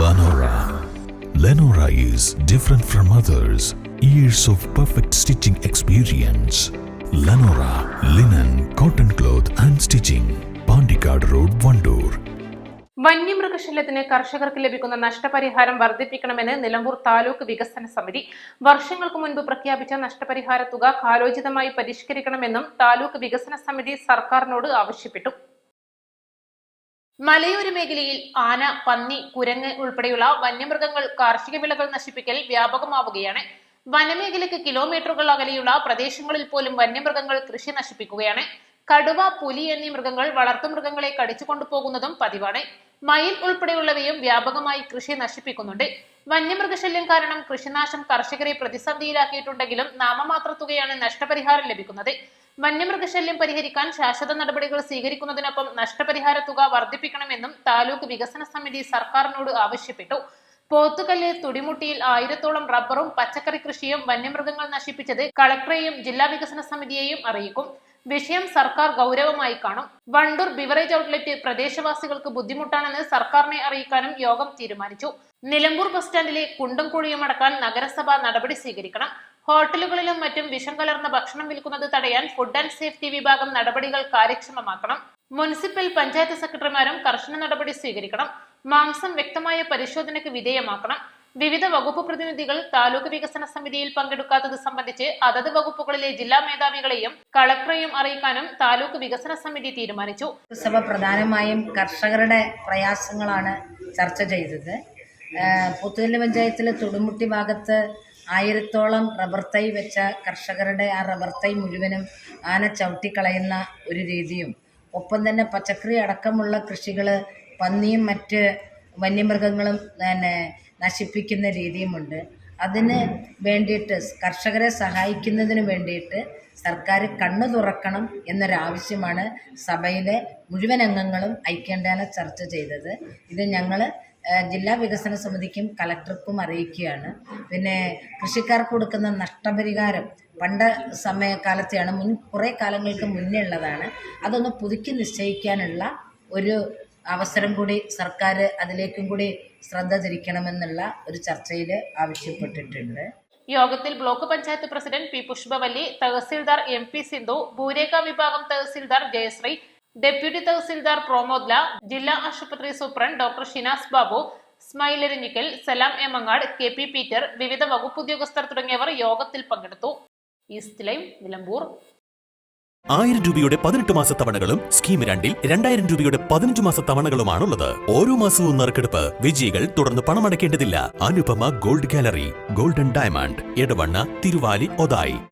Lenora. Lenora is different from others. Years of perfect stitching experience. Lenora linen, cotton cloth and stitching. Pandikad Road, Vandoor. വന്യമൃഗശല്യത്തിന് കർഷകർക്ക് ലഭിക്കുന്ന നഷ്ടപരിഹാരം വർദ്ധിപ്പിക്കണമെന്ന് നിലമ്പൂർ താലൂക്ക് വികസന സമിതി വർഷങ്ങൾക്ക് മുൻപ് പ്രഖ്യാപിച്ച നഷ്ടപരിഹാര തുക കാലോചിതമായി പരിഷ്കരിക്കണമെന്നും താലൂക്ക് വികസന സമിതി സർക്കാരിനോട് ആവശ്യപ്പെട്ടു. മലയോര മേഖലയിൽ ആന, പന്നി, കുരങ്ങ് ഉൾപ്പെടെയുള്ള വന്യമൃഗങ്ങൾ കാർഷിക വിളകൾ നശിപ്പിക്കൽ വ്യാപകമാവുകയാണ്. വനമേഖലയ്ക്ക് കിലോമീറ്ററുകൾ അകലെയുള്ള പ്രദേശങ്ങളിൽ പോലും വന്യമൃഗങ്ങൾ കൃഷി നശിപ്പിക്കുകയാണ്. കടുവ, പുലി എന്നീ മൃഗങ്ങൾ വളർത്തുമൃഗങ്ങളെ കടിച്ചുകൊണ്ടുപോകുന്നതും പതിവാണ്. മയിൽ ഉൾപ്പെടെയുള്ളവയും വ്യാപകമായി കൃഷി നശിപ്പിക്കുന്നുണ്ട്. വന്യമൃഗശല്യം കാരണം കൃഷിനാശം കർഷകരെ പ്രതിസന്ധിയിലാക്കിയിട്ടുണ്ടെങ്കിലും നാമമാത്ര തുകയാണ് നഷ്ടപരിഹാരം ലഭിക്കുന്നത്. വന്യമൃഗശല്യം പരിഹരിക്കാൻ ശാശ്വത നടപടികൾ സ്വീകരിക്കുന്നതിനൊപ്പം നഷ്ടപരിഹാര തുക വർദ്ധിപ്പിക്കണമെന്നും താലൂക്ക് വികസന സമിതി സർക്കാരിനോട് ആവശ്യപ്പെട്ടു. പോത്തുകല്ല്, തുടിമുട്ടിയിൽ 1000-ഓളം റബ്ബറും പച്ചക്കറി കൃഷിയും വന്യമൃഗങ്ങൾ നശിപ്പിച്ചത് കളക്ടറെയും ജില്ലാ വികസന സമിതിയെയും അറിയിക്കും. വിഷയം സർക്കാർ ഗൗരവമായി കാണും. വണ്ടൂർ ബിവറേജ് ഔട്ട്ലെറ്റ് പ്രദേശവാസികൾക്ക് ബുദ്ധിമുട്ടാണെന്ന് സർക്കാരിനെ അറിയിക്കാനും യോഗം തീരുമാനിച്ചു. നിലമ്പൂർ ബസ് സ്റ്റാൻഡിലെ കുണ്ടും കുഴിയും അടക്കാൻ നഗരസഭ നടപടി സ്വീകരിക്കണം. ഹോട്ടലുകളിലും മറ്റും വിഷം കലർന്ന ഭക്ഷണം വിൽക്കുന്നത് തടയാൻ ഫുഡ് ആൻഡ് സേഫ്റ്റി വിഭാഗം നടപടികൾ കാര്യക്ഷമമാക്കണം. മുനിസിപ്പൽ, പഞ്ചായത്ത് സെക്രട്ടറിമാരും കർശന നടപടി സ്വീകരിക്കണം. മാംസം വ്യക്തമായ പരിശോധനയ്ക്ക് വിധേയമാക്കണം. വിവിധ വകുപ്പ് പ്രതിനിധികൾ താലൂക്ക് വികസന സമിതിയിൽ പങ്കെടുക്കാത്തത് സംബന്ധിച്ച് അതത് വകുപ്പുകളിലെ ജില്ലാ മേധാവികളെയും കളക്ടറെയും അറിയിക്കാനും താലൂക്ക് വികസന സമിതി തീരുമാനിച്ചു. സഭ പ്രധാനമായും കർഷകരുടെ പ്രയാസങ്ങളാണ് ചർച്ച ചെയ്തത്. പോത്തുകല്ല് പഞ്ചായത്തിലെ തുടുമുട്ടി ഭാഗത്ത് 1000-ഓളം റബ്ബർ തൈ വെച്ച കർഷകരുടെ ആ റബ്ബർ തൈ മുഴുവനും ആന ചവിട്ടിക്കളയുന്ന ഒരു രീതിയും, ഒപ്പം തന്നെ പച്ചക്കറി അടക്കമുള്ള കൃഷികൾ പന്നിയും മറ്റ് വന്യമൃഗങ്ങളും നശിപ്പിക്കുന്ന രീതിയുമുണ്ട്. അതിന് വേണ്ടിയിട്ട് കർഷകരെ സഹായിക്കുന്നതിന് വേണ്ടിയിട്ട് സർക്കാർ കണ്ണു തുറക്കണം എന്നൊരാവശ്യമാണ് സഭയിലെ മുഴുവൻ അംഗങ്ങളും ഐക്യണ്ഠേന ചർച്ച ചെയ്തത്. ഇത് ഞങ്ങൾ ജില്ലാ വികസന സമിതിക്കും കളക്ടർക്കും അറിയിക്കുകയാണ്. പിന്നെ കൃഷിക്കാർക്ക് കൊടുക്കുന്ന നഷ്ടപരിഹാരം സമയകാലത്തെയാണ്, കുറേ കാലങ്ങൾക്ക് മുന്നേ ഉള്ളതാണ്. അതൊന്ന് പുതുക്കി നിശ്ചയിക്കാനുള്ള ഒരു അവസരം കൂടി സർക്കാർ അതിലേക്കും കൂടി ശ്രദ്ധ തിരിക്കണമെന്നുള്ള ഒരു ചർച്ചയിൽ ആവശ്യപ്പെട്ടിട്ടുണ്ട്. യോഗത്തിൽ block panchayat president P Pushpavalli, tahsildar MP Sindhu, ഭൂരേഖ വിഭാഗം തഹസിൽദാർ ജയശ്രീ, ഡെപ്യൂട്ടി തഹസിൽദാർ പ്രമോദ്ല, ജില്ലാ ആശുപത്രി സൂപ്രണ്ട് ഡോക്ടർ ഷിനാസ് ബാബു, സ്മൈൽ എരിഞ്ഞിക്കൽ, സലാം എമങ്ങാട്, KP പീറ്റർ, വിവിധ വകുപ്പ് ഉദ്യോഗസ്ഥർ തുടങ്ങിയവർ യോഗത്തിൽ പങ്കെടുത്തു. East live, Nilambur. 1000 രൂപയുടെ 18 മാസ തവണകളും സ്കീം 2-ൽ 2000 രൂപയുടെ 15 മാസ തവണകളുമാണുള്ളത്. ഓരോ മാസവും നറുക്കെടുപ്പ്. വിജയികൾ തുടർന്ന് പണമടയ്ക്കേണ്ടതില്ല. Anupama gold gallery, golden diamond, Edavanna, Thiruvali, Othayi.